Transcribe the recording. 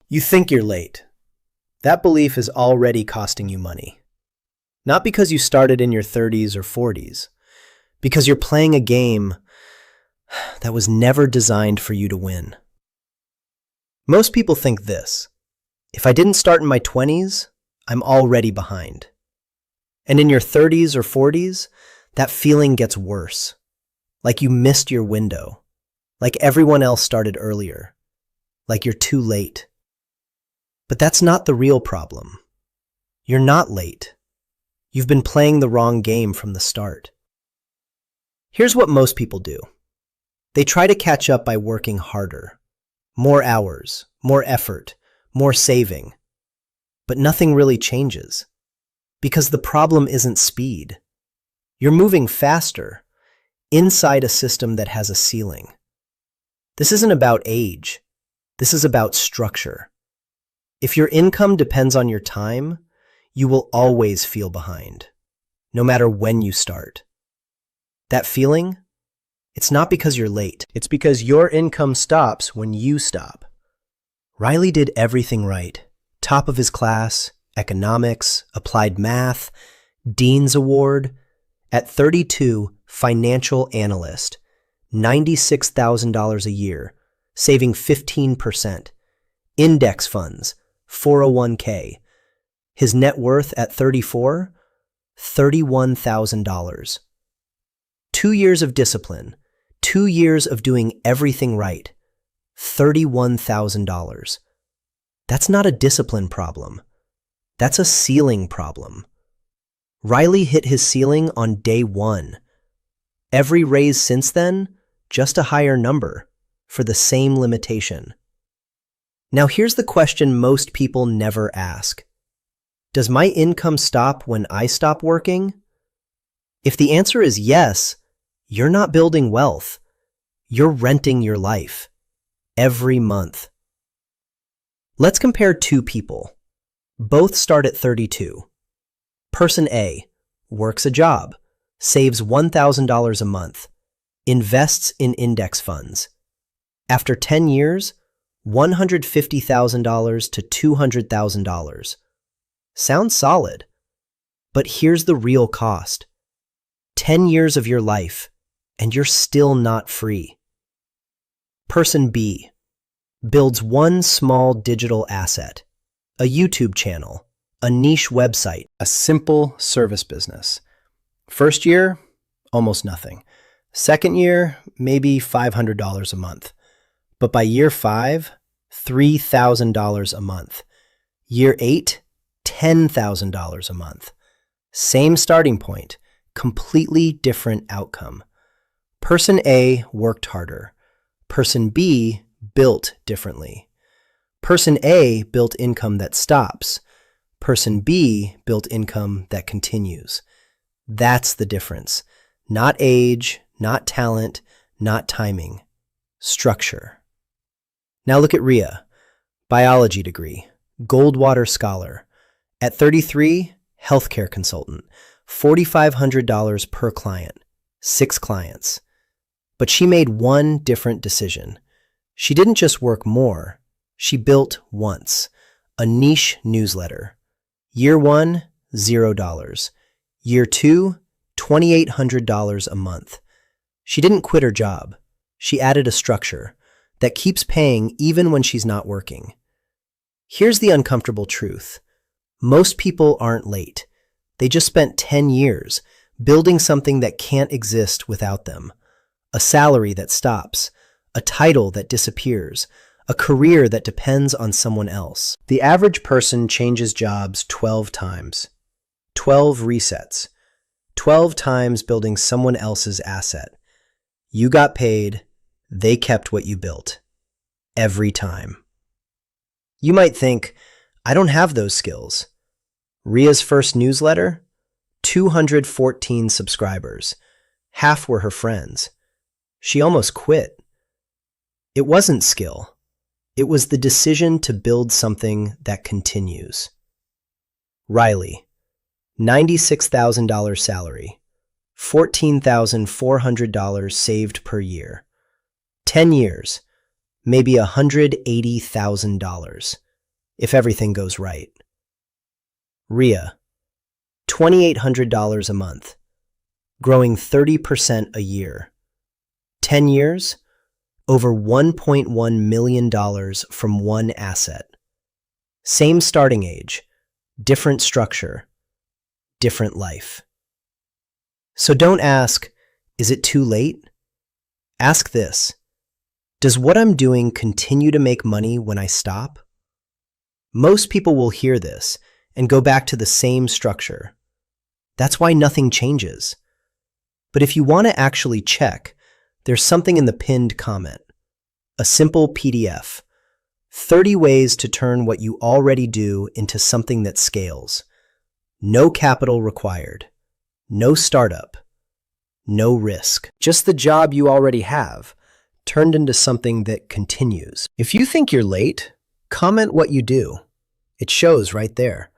You think you're late. That belief is already costing you money. Not because you started in your 30s or 40s, because you're playing a game that was never designed for you to win. Most people think this: if I didn't start in my 20s, I'm already behind. And in your 30s or 40s, that feeling gets worse. Like you missed your window. Like everyone else started earlier. Like you're too late. But that's not the real problem. You're not late. You've been playing the wrong game from the start. Here's what most people do. They try to catch up by working harder. More hours, more effort, more saving. But nothing really changes. Because the problem isn't speed. You're moving faster, inside a system that has a ceiling. This isn't about age. This is about structure. If your income depends on your time, you will always feel behind, no matter when you start. That feeling, it's not because you're late. It's because your income stops when you stop. Riley did everything right. Top of his class, economics, applied math, Dean's Award. At 32, financial analyst, $96,000 a year, saving 15%. Index funds, 401k. His net worth at 34, $31,000. 2 years of discipline, 2 years of doing everything right, $31,000. That's not a discipline problem. That's a ceiling problem. Riley hit his ceiling on day 1. Every raise since then, just a higher number, for the same limitation. Now here's the question most people never ask. Does my income stop when I stop working? If the answer is yes, you're not building wealth. You're renting your life. Every month. Let's compare two people. Both start at 32. Person A works a job, saves $1,000 a month, invests in index funds. After 10 years, $150,000 to $200,000. Sounds solid. But here's the real cost. 10 years of your life, and you're still not free. Person B builds one small digital asset, a YouTube channel, a niche website, a simple service business. First year, almost nothing. Second year, maybe $500 a month. But by year 5, $3,000 a month. Year 8, $10,000 a month. Same starting point, completely different outcome. Person A worked harder. Person B built differently. Person A built income that stops. Person B built income that continues. That's the difference. Not age, not talent, not timing. Structure. Now look at Riya. Biology degree, Goldwater scholar. At 33, healthcare consultant, $4,500 per client, 6 clients. But she made one different decision. She didn't just work more, she built once, a niche newsletter. Year 1, $0. Year 2, $2,800 a month. She didn't quit her job. She added a structure that keeps paying even when she's not working. Here's the uncomfortable truth. Most people aren't late. They just spent 10 years building something that can't exist without them. A salary that stops, a title that disappears, a career that depends on someone else. The average person changes jobs 12 times. 12 resets. 12 times building someone else's asset. You got paid, they kept what you built. Every time. You might think, I don't have those skills. Riya's first newsletter? 214 subscribers. Half were her friends. She almost quit. It wasn't skill. It was the decision to build something that continues. Riley, $96,000 salary, $14,400 saved per year. 10 years, maybe $180,000. if everything goes right. Riya, $2,800 a month, growing 30% a year. 10 years, over $1.1 million from one asset. Same starting age, different structure, different life. So don't ask, is it too late? Ask this, does what I'm doing continue to make money when I stop? Most people will hear this and go back to the same structure. That's why nothing changes. But if you want to actually check, there's something in the pinned comment. A simple PDF. 30 ways to turn what you already do into something that scales. No capital required. No startup. No risk. Just the job you already have, turned into something that continues. If you think you're late, comment what you do. It shows right there.